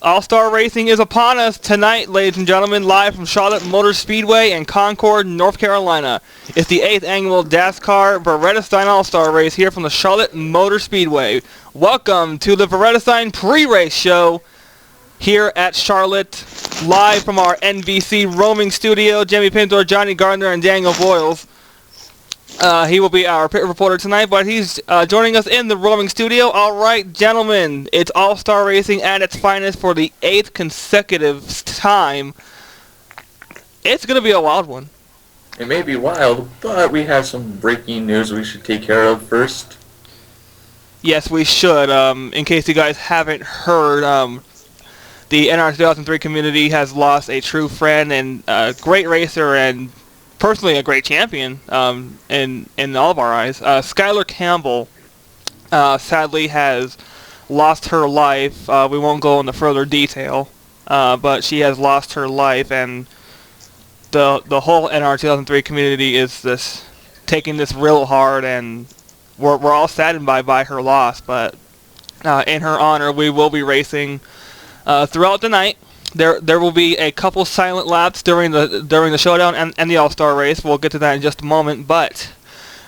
All-Star Racing is upon us tonight, ladies and gentlemen, live from Charlotte Motor Speedway in Concord, North Carolina. It's the 8th annual DASCAR Vredestein All-Star Race here from the Charlotte Motor Speedway. Welcome to the Vredestein pre-race show here at Charlotte, live from our NBC roaming studio. Jimmy Pintor, Johnny Gardner, and Daniel Boyles. He will be our pit reporter tonight, but he's joining us in the roaming studio. All right, gentlemen, it's All-Star Racing at its finest for the 8th consecutive time. It's going to be a wild one. It may be wild, but we have some breaking news we should take care of first. Yes, we should. In case you guys haven't heard, the NR 2003 community has lost a true friend and a great racer and personally a great champion in all of our eyes. Skylar Campbell sadly has lost her life. We won't go into further detail, but she has lost her life, and the whole NR 2003 community is taking this real hard, and we're all saddened by her loss. But in her honor, we will be racing throughout the night. There will be a couple silent laps during the showdown and the All-Star race. We'll get to that in just a moment. But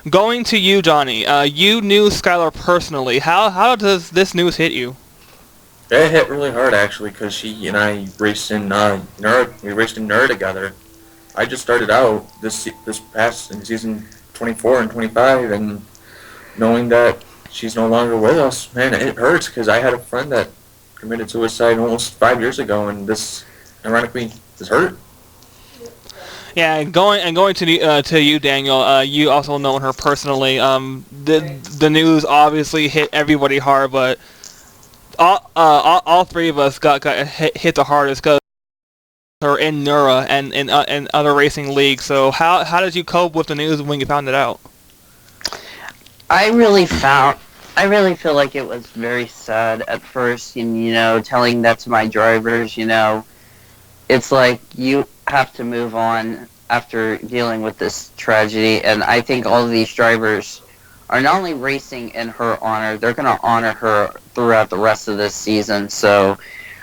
going to you, Johnny, you knew Skylar personally. How does this news hit you? It hit really hard actually, because she and I raced in NER. We raced in NER together. I just started out this past in season 24 and 25, and knowing that she's no longer with us, man, it hurts, because I had a friend that committed suicide almost 5 years ago, and this, ironically, this hurt. Yeah, going to you, Daniel. You also know her personally. The news obviously hit everybody hard, but all three of us got hit the hardest because we're in NERA and in other racing leagues. So how did you cope with the news when you found it out? I really feel like it was very sad at first, and, telling that to my drivers, it's like you have to move on after dealing with this tragedy, and I think all of these drivers are not only racing in her honor, they're going to honor her throughout the rest of this season. So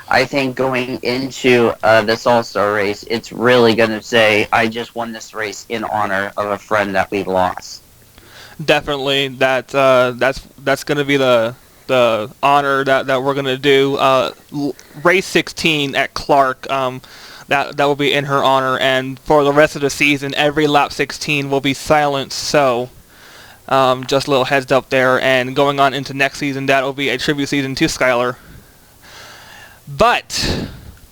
I think going into this All-Star race, it's really going to say, I just won this race in honor of a friend that we've lost. Definitely, that's going to be the honor that we're going to do. Race 16 at Clark, that will be in her honor, and for the rest of the season, every lap 16 will be silent. So, just a little heads up there. And going on into next season, that will be a tribute season to Skylar. But,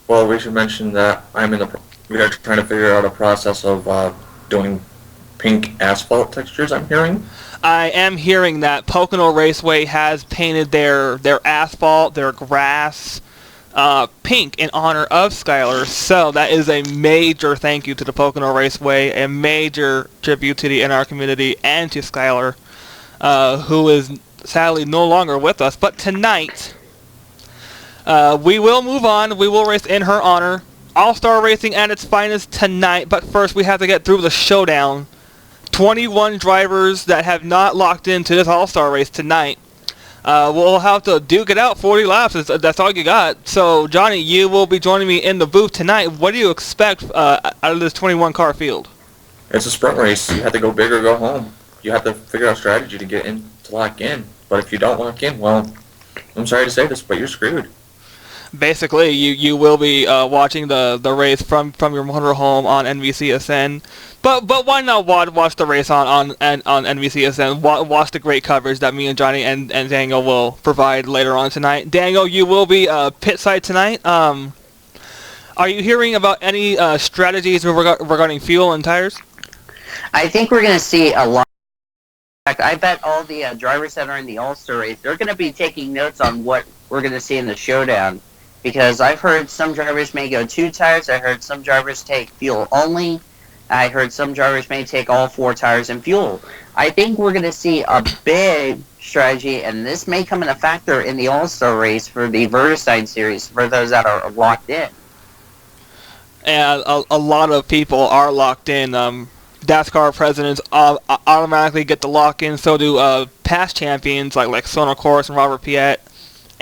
well, we should mention that we are trying to figure out a process of doing pink asphalt textures, I'm hearing. I am hearing that Pocono Raceway has painted their asphalt, their grass, pink in honor of Skylar. So that is a major thank you to the Pocono Raceway, a major tribute to the NR community and to Skylar, who is sadly no longer with us. But tonight, we will move on. We will race in her honor. All-Star Racing at its finest tonight. But first, we have to get through the showdown. 21 drivers that have not locked into this All-Star race tonight. We'll have to duke it out 40 laps. That's all you got. So, Johnny, you will be joining me in the booth tonight. What do you expect out of this 21-car field? It's a sprint race. You have to go big or go home. You have to figure out strategy to lock in. But if you don't lock in, well, I'm sorry to say this, but you're screwed. Basically, you will be watching the race from your motorhome on NBCSN. But why not watch the race on NBCSN? Watch the great coverage that me and Johnny and Daniel will provide later on tonight. Daniel, you will be pit side tonight. Are you hearing about any strategies regarding fuel and tires? I think we're going to see a lot. In fact, I bet all the drivers that are in the All-Star race, they're going to be taking notes on what we're going to see in the showdown. Because I've heard some drivers may go 2 tires. I heard some drivers take fuel only. I heard some drivers may take all 4 tires and fuel. I think we're going to see a big strategy, and this may come in a factor in the All-Star race for the Vredestein series for those that are locked in. And a lot of people are locked in. DASCAR presidents automatically get the lock in. So do past champions like Sonal Course and Robert Piet.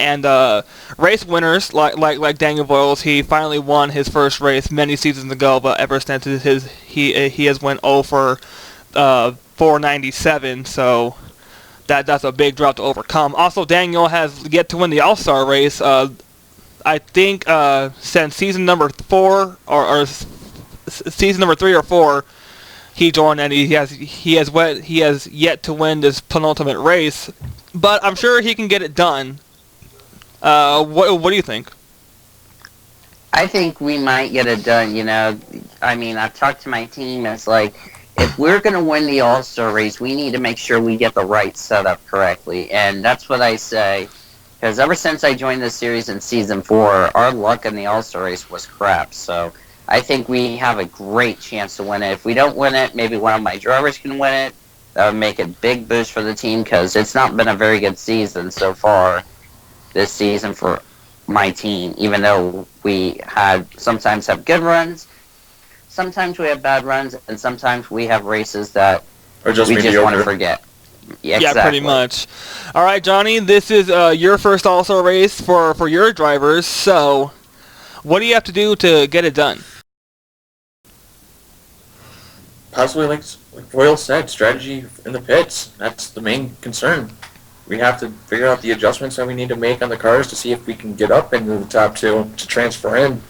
And race winners like Daniel Boyles, he finally won his first race many seasons ago, but ever since he has went 0 for 497, so that's a big drop to overcome. Also, Daniel has yet to win the All-Star race. I think since season number 4 or season number 3 or 4, he joined, and he has yet to win this penultimate race. But I'm sure he can get it done. What do you think? I think we might get it done, you know. I mean, I've talked to my team. It's like, if we're going to win the All-Star race, we need to make sure we get the right setup correctly. And that's what I say. Because ever since I joined this series in Season 4, our luck in the All-Star race was crap. So I think we have a great chance to win it. If we don't win it, maybe one of my drivers can win it. That would make a big boost for the team, because it's not been a very good season so far this season for my team, even though we sometimes have good runs, sometimes we have bad runs, and sometimes we have races that we just want to forget. Yeah, exactly. Yeah, pretty much. All right, Johnny, this is your first All-Star race for your drivers, so what do you have to do to get it done? Possibly, like Royal said, strategy in the pits. That's the main concern. We have to figure out the adjustments that we need to make on the cars to see if we can get up into the top 2 to transfer in.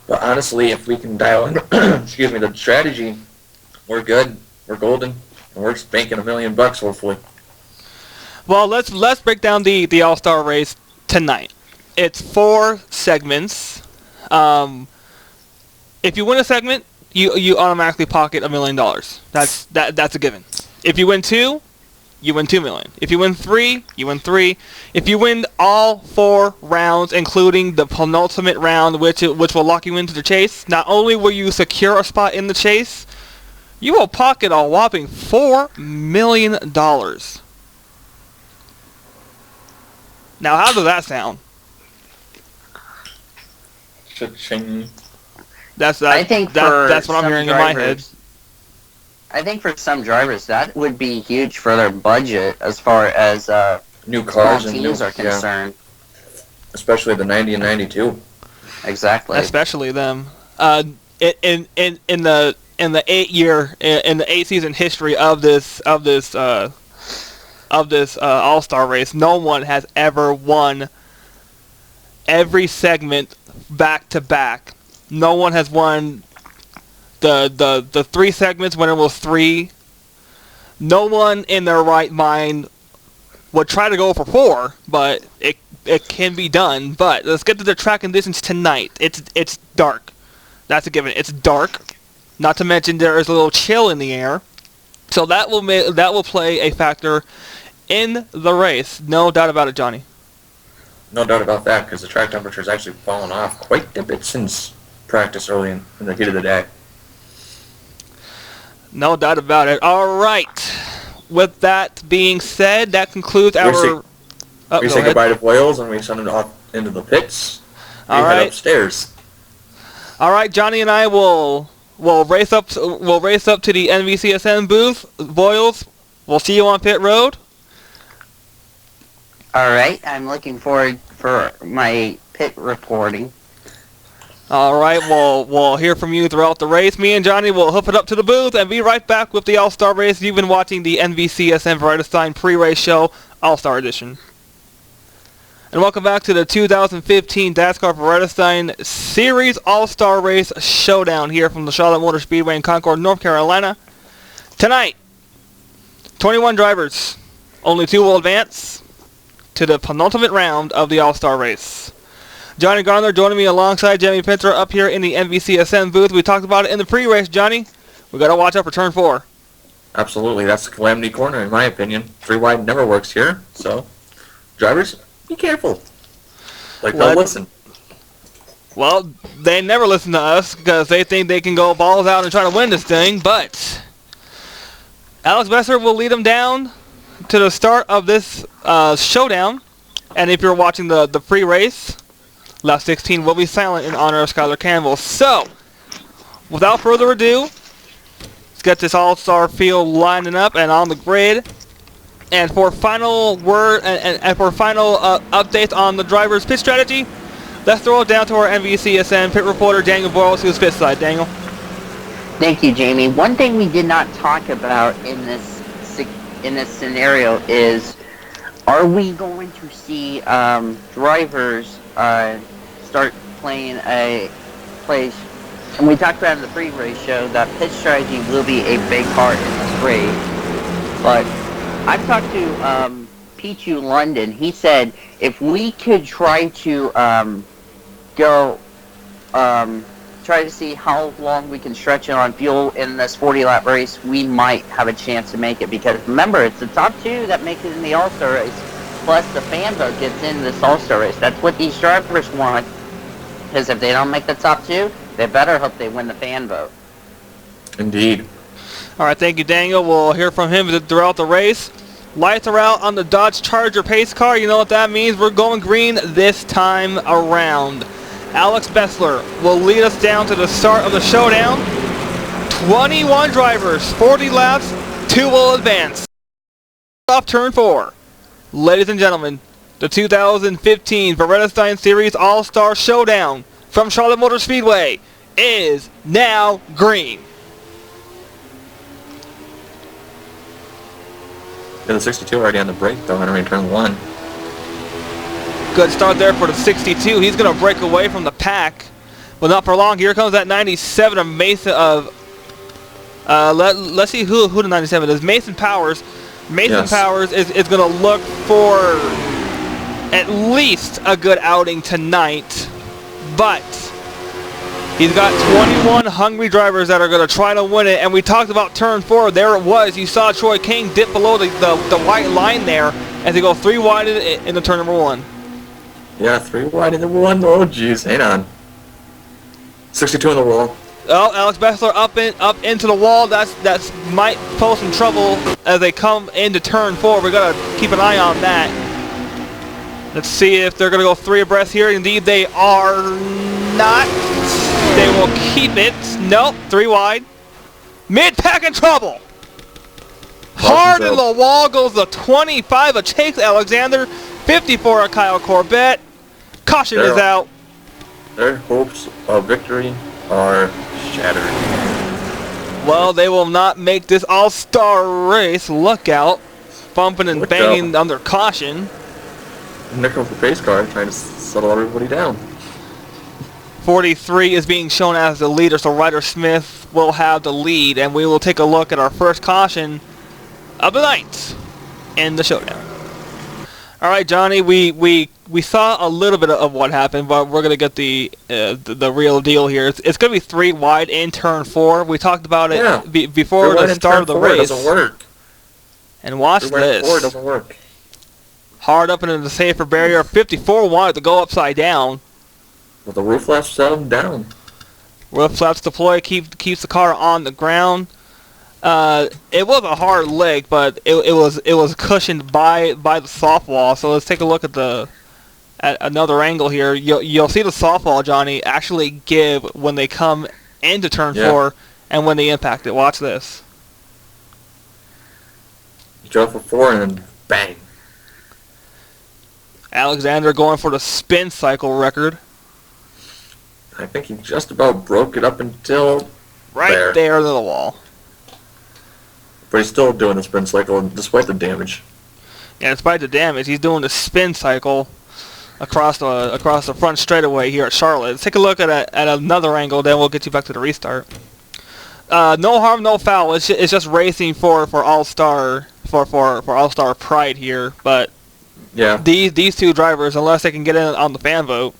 But honestly, if we can dial in, the strategy, we're good, we're golden, and we're banking $1 million hopefully. Well, let's break down the All-Star race tonight. It's 4 segments. If you win a segment, you automatically pocket $1 million. That's a given. If you win 2, you win $2 million. If you win 3, you win 3. If you win all 4 rounds, including the penultimate round, which will lock you into the chase, not only will you secure a spot in the chase, you will pocket a whopping $4 million. Now, how does that sound? Cha-ching. That's what I'm hearing in my head. I think for some drivers that would be huge for their budget as far as new cars and teams are concerned. Yeah. Especially the 90 and 92. Exactly. Especially them. In the 8-season history of this All-Star race, no one has ever won every segment back to back. No one has won the 3 segments when it was 3. No one in their right mind would try to go for 4, but it can be done. But let's get to the track conditions tonight. It's dark. That's a given. It's dark. Not to mention there is a little chill in the air, so that will play a factor in the race. No doubt about it, Johnny. No doubt about that, because the track temperature has actually fallen off quite a bit since practice early in the heat of the day. No doubt about it. All right. With that being said, that concludes our... We say goodbye to Boyles and we send him off into the pits. All right. Head upstairs. All right, Johnny and I will race up to the NVCSN booth. Boyles, we'll see you on pit road. All right. I'm looking forward for my pit reporting. All right, we'll hear from you throughout the race. Me and Johnny will hoof it up to the booth and be right back with the All-Star race. You've been watching the NVCSN Vredestein pre-race show, All-Star Edition. And welcome back to the 2015 DASCAR Vredestein Series All-Star Race Showdown here from the Charlotte Motor Speedway in Concord, North Carolina. Tonight, 21 drivers. Only 2 will advance to the penultimate round of the All-Star race. Johnny Garner joining me alongside Jamie Pinter up here in the NVCSN booth. We talked about it in the pre-race, Johnny. We got to watch out for turn 4. Absolutely. That's the calamity corner, in my opinion. 3 wide never works here. So, drivers, be careful. They'll listen. Well, they never listen to us because they think they can go balls out and try to win this thing. But Alex Besser will lead them down to the start of this showdown. And if you're watching the pre-race, lap 16 will be silent in honor of Skylar Campbell. So, without further ado, let's get this all-star field lining up and on the grid. And for final word and for final updates on the driver's pit strategy, let's throw it down to our NVCSN pit reporter Daniel Boyles, who's pit side. Daniel. Thank you, Jamie. One thing we did not talk about in this scenario is, are we going to see drivers start playing a place? And we talked about in the pre-race show that pit strategy will be a big part in this race. But I've talked to Pichu London. He said if we could try to try to see how long we can stretch it on fuel in this 40-lap race, we might have a chance to make it. Because remember, it's the top two that make it in the All-Star race, plus the fan vote gets in this All-Star race. That's what these drivers want. Because if they don't make the top two, they better hope they win the fan vote. Indeed. All right, thank you, Daniel. We'll hear from him throughout the race. Lights are out on the Dodge Charger pace car. You know what that means. We're going green this time around. Alex Bessler will lead us down to the start of the showdown. 21 drivers, 40 laps, 2 will advance. Off turn 4. Ladies and gentlemen, the 2015 Vredestein Series All-Star Showdown from Charlotte Motor Speedway is now green. Yeah, the 62 already on the brake though, entering turn 1. Good start there for the 62. He's going to break away from the pack, but not for long. Here comes that 97 of Mason let's see who the 97 is. Mason Powers. Mason Powers is going to look for at least a good outing tonight, but he's got 21 hungry drivers that are going to try to win it. And we talked about turn 4. There it was. You saw Troy King dip below the white line there as they go 3 wide in the turn number 1. Yeah, 3 wide in the 1. Oh, jeez. Hang on. 62 on the wall. Oh, Alex Bessler up into the wall. That's might pose some trouble as they come into turn 4. We got to keep an eye on that. Let's see if they're going to go 3 abreast here. Indeed, they are not. They will keep it. Nope, 3 wide. Mid-pack in trouble. Hard in the wall goes the 25 of Chase Alexander. 54 of Kyle Corbett. Caution is out. Their hopes of victory are shattered. Well, they will not make this all-star race. Look out. Bumping and banging under caution. Nick of the pace car trying to settle everybody down. 43 is being shown as the leader, so Ryder Smith will have the lead, and we will take a look at our first caution of the night in the showdown. All right, Johnny, we saw a little bit of what happened, but we're gonna get the real deal here. It's gonna be 3 wide in turn 4. We talked about it before the start of the race. Doesn't work. And watch this. 4 doesn't work. Hard up into the safer barrier. 54 wanted to go upside down. But the roof flaps set him down. Roof flaps deploy, keeps the car on the ground. It was a hard leg, but it was cushioned by the soft wall. So let's take a look at another angle here. You'll see the soft wall, Johnny, actually give when they come into turn 4 and when they impact it. Watch this. He drove for 4 and then bang. Alexander going for the spin cycle record. I think he just about broke it up until right there to the wall. But he's still doing the spin cycle despite the damage. Yeah, despite the damage, he's doing the spin cycle across the front straightaway here at Charlotte. Let's take a look at another angle, then we'll get you back to the restart. No harm, no foul. It's just racing for all-star for all-star pride here. But yeah, these 2 drivers, unless they can get in on the fan vote,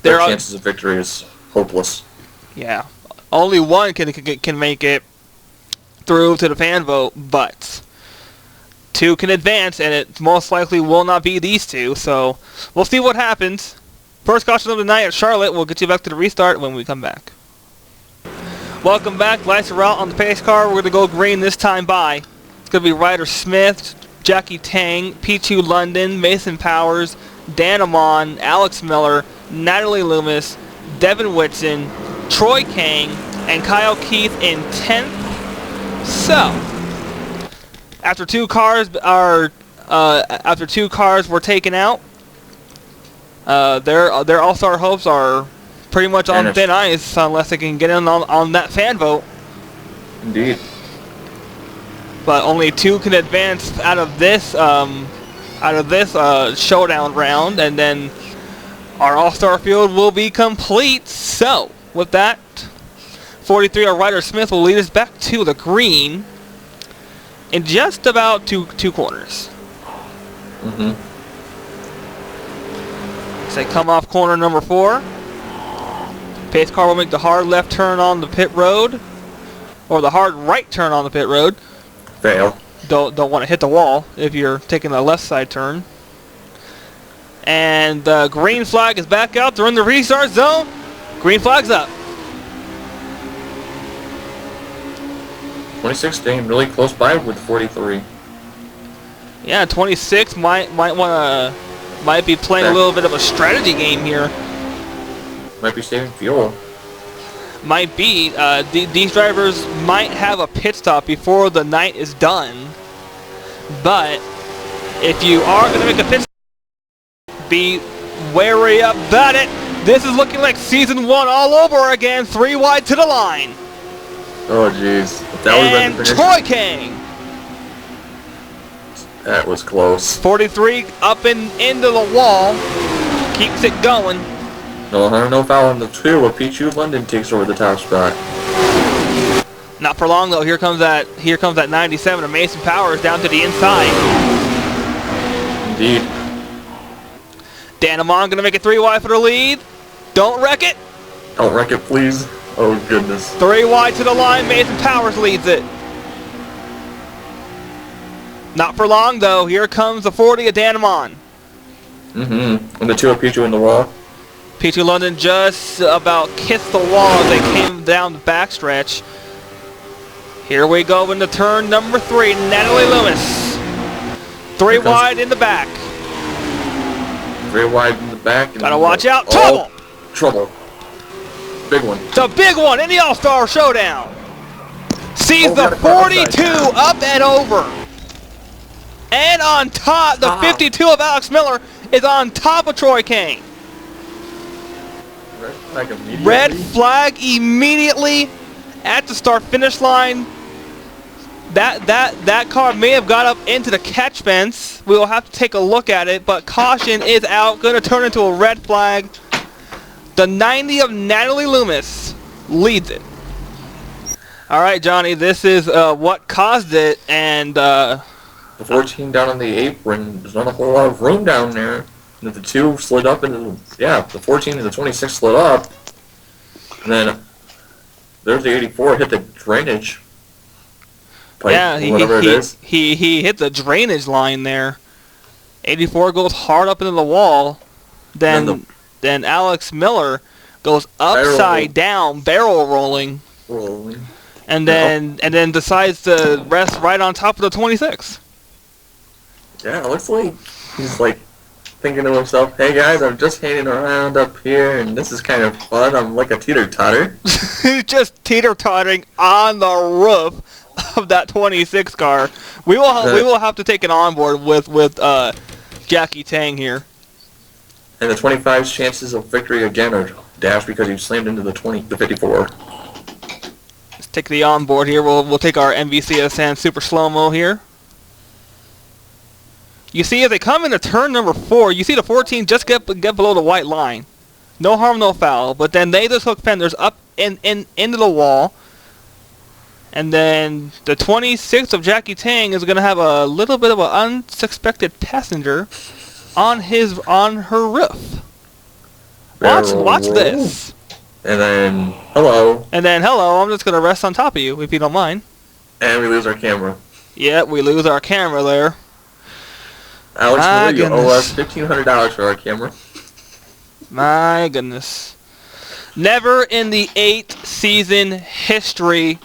their chances of victory is hopeless. Yeah, only one can make it through to the fan vote, but 2 can advance, and it most likely will not be these 2. So we'll see what happens. First caution of the night at Charlotte. We'll get you back to the restart when we come back. Welcome back. Lights are out on the pace car. We're going to go green this time by. It's going to be Ryder Smith, Jackie Tang, Pichu London, Mason Powers, Dan Amon, Alex Miller, Natalie Loomis, Devin Whitson, Troy Kang, and Kyle Keith in 10th. So, after two cars were taken out, their all-star hopes are pretty much on thin ice unless they can get in on that fan vote. Indeed. But only two can advance out of this showdown round, and then our all-star field will be complete. So with that, 43 or Ryder Smith will lead us back to the green in just about two corners. They come off corner number 4. Pace car will make the hard left turn on the pit road, or the hard right turn on the pit road. Fail. Don't want to hit the wall if you're taking a left side turn. And the green flag is back out. They're in the restart zone. Green flag's up. 26 staying really close by with 43. Yeah, 26 might be playing a little bit of a strategy game here. Might be saving fuel. Might be. These drivers might have a pit stop before the night is done. But if you are going to make a pit stop, be wary about it. This is looking like season 1 all over again. 3 wide to the line. Oh, jeez. And Troy King. That was close. 43 up and into the wall. Keeps it going. No foul on the 2 where Pichu London takes over the top spot. Not for long though. Here comes that 97 of Mason Powers down to the inside. Indeed. Dan Amon gonna make it 3 wide for the lead. Don't wreck it. Don't wreck it, please. Oh goodness. 3 wide to the line. Mason Powers leads it. Not for long though. Here comes the 40 of Dan Amon. And the 2 of Pichu in the wall. P2 London just about kissed the wall as they came down the backstretch. Here we go into turn number 3. Natalie Loomis. 3 wide in the back. 3 wide in the back. And gotta watch out. Trouble! Trouble. Big one. The big one in the All-Star Showdown. Sees the 42 up and over. And on top, the 52 of Alex Miller is on top of Troy Kane. Red flag immediately at the start-finish line. That car may have got up into the catch fence. We will have to take a look at it, but caution is out. Going to turn into a red flag. The 90 of Natalie Loomis leads it. All right, Johnny, this is what caused it, and the 14 down on the apron. There's not a whole lot of room down there. And the 2 slid up into the 14 and the 26 slid up. And then there's the 84 hit the drainage pipe, whatever it is. He hit the drainage line there. 84 goes hard up into the wall. Then Alex Miller goes upside down, barrel rolling. And then decides to rest right on top of the 26. Yeah, it looks like he's like thinking to himself, hey guys, I'm just hanging around up here and this is kind of fun. I'm like a teeter-totter. Just teeter-tottering on the roof of that 26 car. We will have to take it on board with Jackie Tang here. And the 25's chances of victory again are dashed because he slammed into the 54. Let's take the onboard here. We'll take our MVCSN super slow-mo here. You see, as they come into turn number 4, you see the 14 just get below the white line. No harm, no foul. But then they just hook fenders up into the wall. And then the 26 of Jackie Tang is going to have a little bit of an unsuspected passenger on her roof. Watch this. And then, hello. I'm just going to rest on top of you, if you don't mind. And we lose our camera. Yeah, we lose our camera there. Alex Miller, you owe us $1,500 for our camera. My goodness. Never in the 8-season history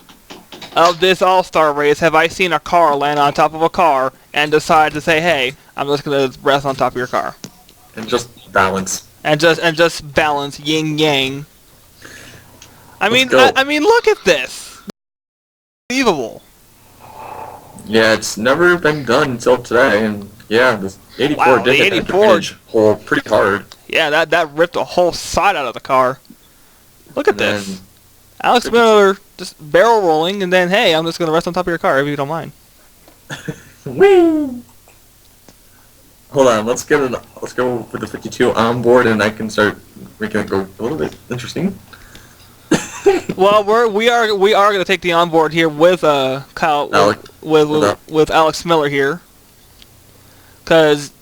of this All-Star race have I seen a car land on top of a car and decide to say, hey, I'm just going to rest on top of your car. And just balance. And just balance yin-yang. I mean, look at this. Unbelievable. Yeah, it's never been done until today, and yeah, the 84 Wow, did the hit that 84. drainage hole pretty hard. Yeah, that ripped a whole side out of the car. Look at And then this. Alex 52 Miller just barrel rolling, and then, hey, I'm just going to rest on top of your car if you don't mind. Whee! Hold on, let's go with the 52 on board, and I can start making it go a little bit interesting. Well, we are going to take the onboard here with Kyle with Alex Miller here, because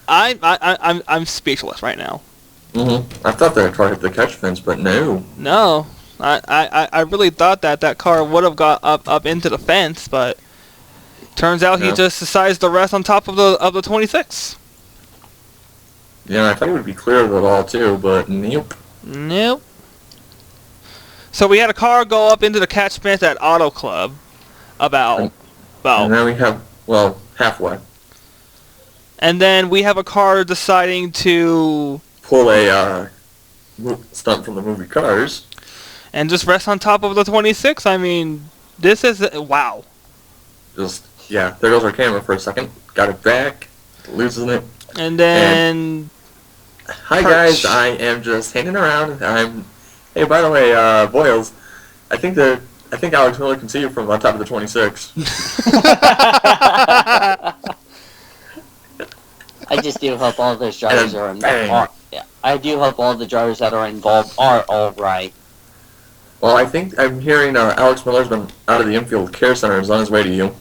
I'm speechless right now. I thought that car hit the catch fence, but no. No, I really thought that car would have got up into the fence, but turns out he just decides to rest on top of the 26. Yeah, I thought it would be clear of it all too, but nope. Nope. So we had a car go up into the catch fence at Auto Club, And now we have, well, halfway. And then we have a car deciding to Pull a stunt from the movie Cars. and just rest on top of the 26. I mean, this is wow. Yeah, there goes our camera for a second. Got it back, losing it. And then Hi guys, I am just hanging around. Hey, by the way, Boyles, I think Alex Miller can see you from on top of the 26. I just do hope all those drivers I do hope all the drivers that are involved are all right. Well, I think I'm hearing Alex Miller's been out of the infield care center. Is on his way to you.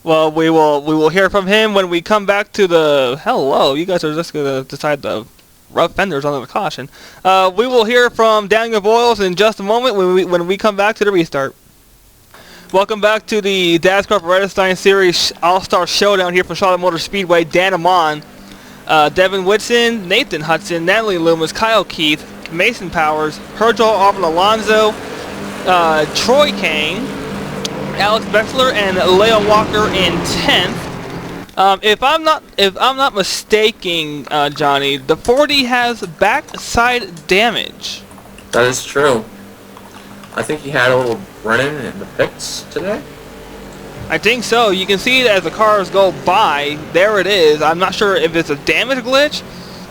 well, we will hear from him when we come back to the hello. You guys are just gonna decide the rough fenders under the caution. We will hear from Daniel Boyles in just a moment when we come back to the restart. Welcome back to the DASCAR Vredestein Series All-Star Showdown here from Charlotte Motor Speedway. Dan Amon, Devin Whitson, Nathan Hudson, Natalie Loomis, Kyle Keith, Mason Powers, Herjol Auburn Alonso, Troy Kane, Alex Bexler, and Leo Walker in 10th. If I'm not mistaken, Johnny, the 40 has backside damage. That is true. I think he had a little run-in in the pits today. I think so. You can see it as the cars go by. There it is. I'm not sure if it's a damage glitch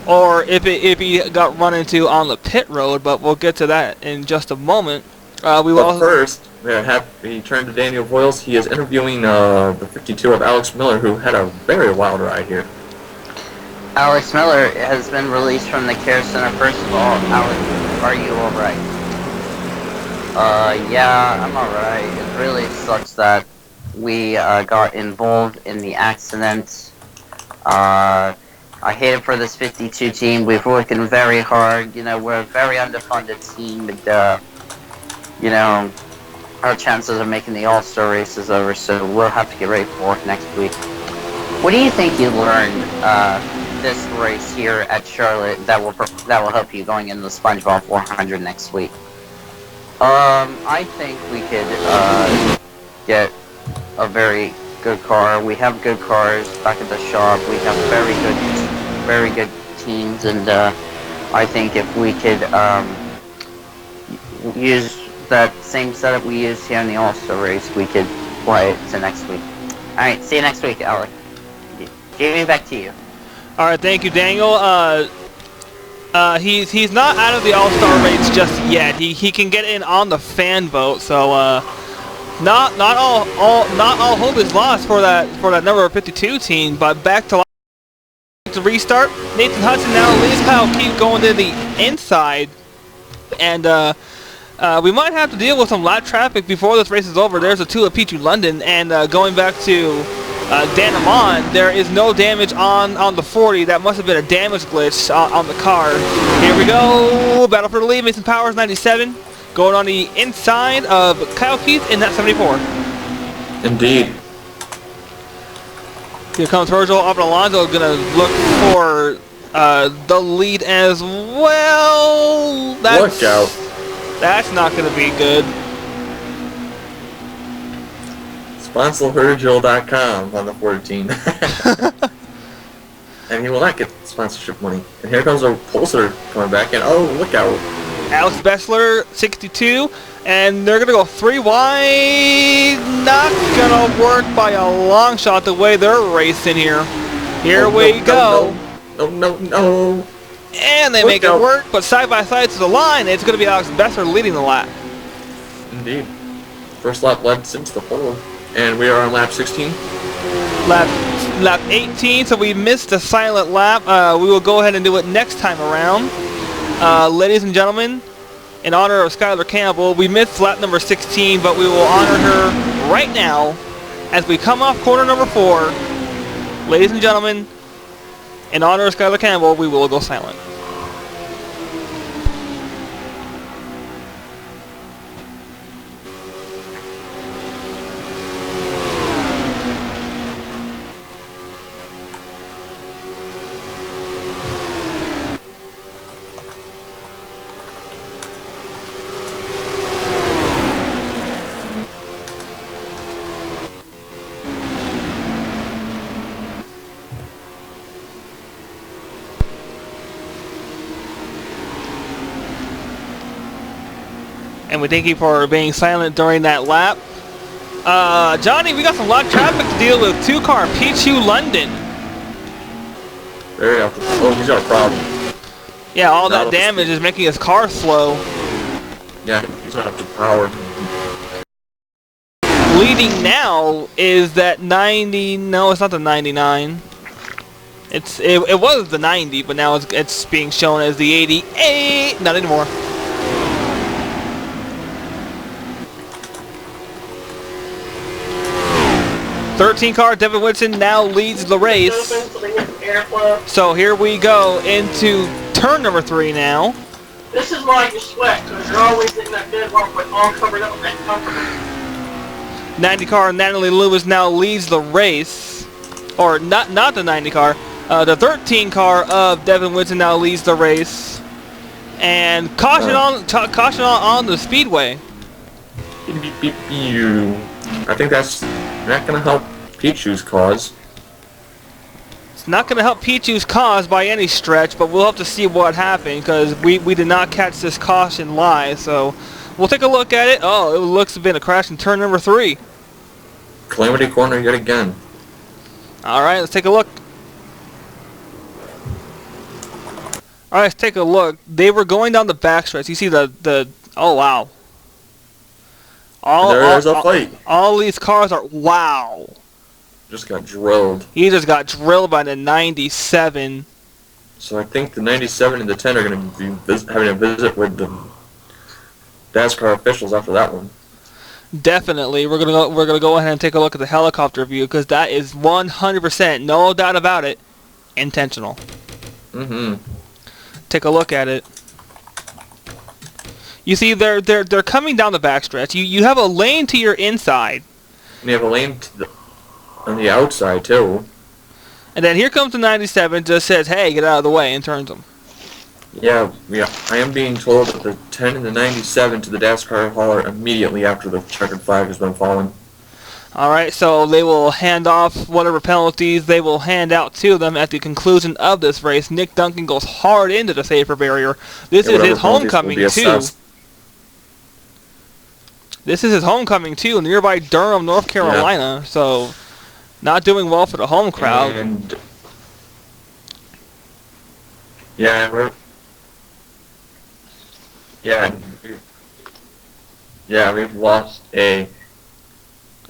or if he got run into on the pit road, but we'll get to that in just a moment. First, we turn to Daniel Boyles. He is interviewing the 52 of Alex Miller, who had a very wild ride here. Alex Miller has been released from the care center. First of all, Alex, are you alright? Yeah, I'm alright. It really sucks that we got involved in the accident. I hate it for this 52 team. We've working very hard. You know, we're a very underfunded team, but you know, our chances of making the All-Star race is over, so we'll have to get ready for it next week. What do you think you learned this race here at Charlotte that will help you going into the SpongeBob 400 next week? I think we could get a very good car. We have good cars back at the shop. We have very good teams, and I think if we could use that same setup we used here in the All-Star race, we could play it to next week. Alright, see you next week, Alec. Jamie, back to you. Alright, thank you, Daniel. He's not out of the All-Star race just yet. He can get in on the fan vote, so not all hope is lost for that number 52 team. But back to restart. Nathan Hudson now leads Kyle Keith going to the inside, and we might have to deal with some lap traffic before this race is over. There's a 2 of P2 London, and going back to Dan Amon, there is no damage on the 40. That must have been a damage glitch on the car. Here we go. Battle for the lead. Mason Powers, 97. Going on the inside of Kyle Keith in that 74. Indeed. Here comes Virgil. Auburn Alonso going to look for the lead as well. Look out. That's not going to be good. Sponsorvirgil.com on the 14. And he will not get sponsorship money. And here comes a Pulsar coming back in. Oh, look out. Alex Bessler, 62. And they're going to go 3 wide. Not going to work by a long shot the way they're racing here. Here we go. No. And they make it work, but side by side to the line, it's going to be Alex Bessler leading the lap. Indeed. First lap led since the pole. And we are on lap 16. Lap 18, so we missed a silent lap. We will go ahead and do it next time around. Ladies and gentlemen, in honor of Skylar Campbell, we missed lap number 16, but we will honor her right now as we come off corner number 4. Ladies and gentlemen, in honor of Skylar Campbell, we will go silent. And we thank you for being silent during that lap. Johnny, we got some lot of traffic to deal with. 2-car Pichu London. Very often. Oh, he's got a problem. Yeah, all that damage is making his car slow. Yeah, he's not up to power. Leading now is that 90. No, it's not the 99. It was the 90, but now it's being shown as the 88. Not anymore. '13-car Devin Whitson now leads the race. So here we go into turn number 3 now. This is why you sweat, because you're always in that dead walk with all covered up and comfortable. 90-car Natalie Lewis now leads the race. Or not the 90-car. The 13-car of Devin Whitson now leads the race. And caution on the speedway. I think that's not going to help Pichu's cause. It's not going to help Pichu's cause by any stretch, but we'll have to see what happened because we did not catch this caution live. So we'll take a look at it. Oh, it looks to have been a crash in turn number 3. Calamity corner yet again. All right, let's take a look. All right, let's take a look. They were going down the backstretch. You see the oh wow. There's a fight. All these cars are wow. Just got drilled. He just got drilled by the 97. So I think the 97 and the 10 are going to be having a visit with the DASCAR officials after that one. Definitely, we're gonna go ahead and take a look at the helicopter view because that is 100%, no doubt about it, intentional. Take a look at it. You see, they're coming down the backstretch. You have a lane to your inside. And you have a lane on the outside too. And then here comes the 97, just says, "Hey, get out of the way," and turns them. Yeah. I am being told that the 10 and the 97 to the DASCAR hauler immediately after the checkered flag has been fallen. All right, so they will hand off whatever penalties they will hand out to them at the conclusion of this race. Nick Duncan goes hard into the safer barrier. This is his homecoming too. This is his homecoming too, nearby Durham, North Carolina. Yeah. So, not doing well for the home crowd. And we've lost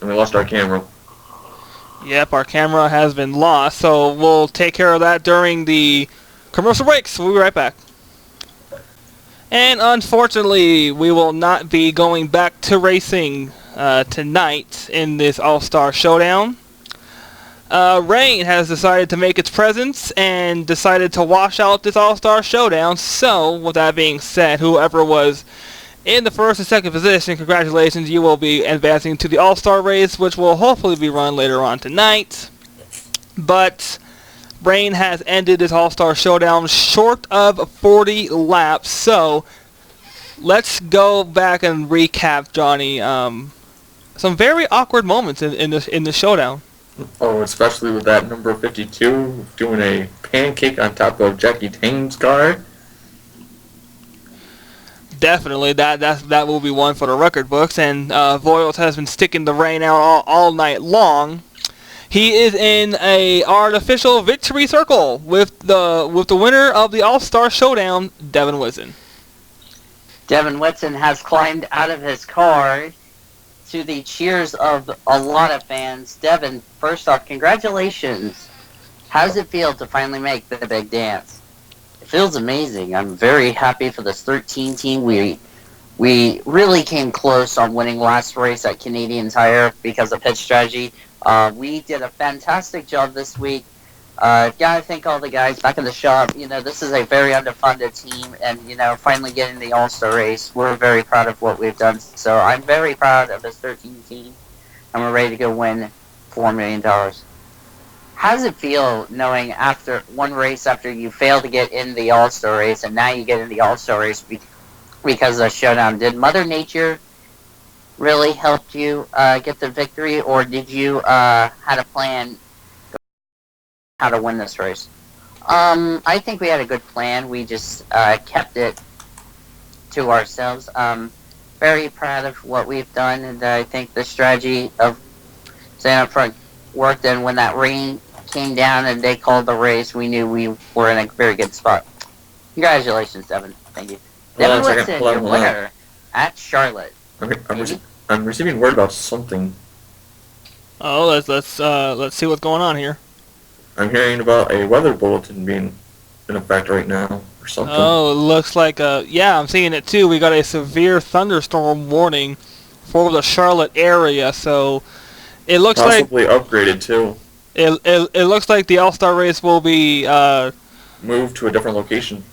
we lost our camera. Yep, our camera has been lost, so we'll take care of that during the commercial breaks. We'll be right back. And unfortunately, we will not be going back to racing tonight in this All-Star Showdown. Rain has decided to make its presence and decided to wash out this All-Star Showdown. So, with that being said, whoever was in the first and second position, congratulations, you will be advancing to the All-Star race, which will hopefully be run later on tonight. But Rain has ended this All-Star Showdown short of 40 laps. So, let's go back and recap, Johnny, some very awkward moments in the showdown. Oh, especially with that number 52 doing a pancake on top of Jackie Tane's car. Definitely, that will be one for the record books. And Voiles has been sticking the rain out all night long. He is in a artificial victory circle with the winner of the All-Star Showdown, Devin Whitson. Devin Whitson has climbed out of his car to the cheers of a lot of fans. Devin, first off, congratulations. How does it feel to finally make the big dance? It feels amazing. I'm very happy for this 13 team. We really came close on winning last race at Canadian Tire because of pitch strategy. We did a fantastic job this week. Gotta thank all the guys back in the shop. You know, this is a very underfunded team, and, you know, finally getting the All-Star race, we're very proud of what we've done. So I'm very proud of this 13 team, and we're ready to go win $4 million. How does it feel knowing after one race after you failed to get in the All-Star race, and now you get in the All-Star race because of Showdown? Did Mother Nature really help you get the victory, or did you had a plan how to win this race? I think we had a good plan. We just kept it to ourselves. Very proud of what we've done, and I think the strategy of staying up front worked. And when that rain came down and they called the race, we knew we were in a very good spot. Congratulations, Devin. Thank you. Devin Whitson, your winner at Charlotte. I'm receiving word about something. Oh, let's see what's going on here. I'm hearing about a weather bulletin being in effect right now, or something. Oh, it looks like yeah, I'm seeing it too. We got a severe thunderstorm warning for the Charlotte area, so it looks possibly upgraded too. It looks like the All-Star race will be moved to a different location.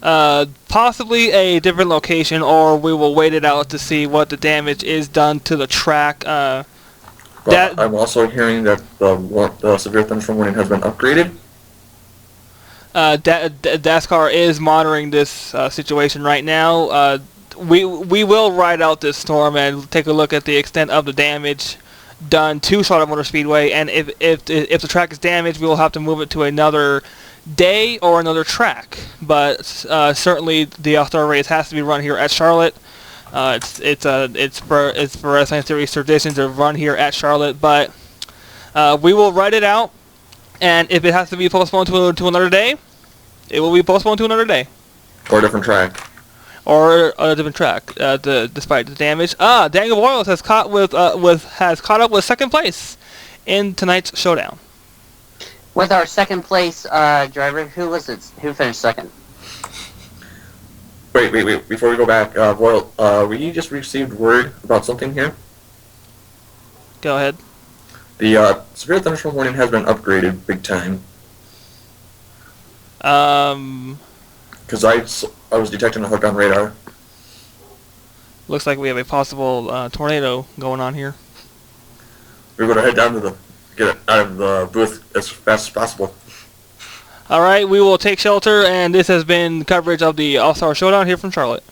Possibly a different location, or we will wait it out to see what the damage is done to the track. But I'm also hearing that the severe thunderstorm warning has been upgraded. DASCAR is monitoring this situation right now. We will ride out this storm and take a look at the extent of the damage done to Charlotte Motor Speedway, and if the track is damaged, we will have to move it to another day or another track. But certainly the All-Star race has to be run here at Charlotte. It's Vredestein Series tradition to run here at Charlotte, but we will ride it out, and if it has to be postponed to another day, it will be postponed to another day. Or a different track. Or a different track, despite the damage. Daniel Voiles has caught up with second place in tonight's showdown. With our second place driver, who finished second? Wait. Before we go back, we just received word about something here. Go ahead. The severe thunderstorm warning has been upgraded big time. Because I was detecting a hook on radar. Looks like we have a possible tornado going on here. We're going to head down to get out of the booth as fast as possible. All right, we will take shelter, and this has been coverage of the All-Star Showdown here from Charlotte.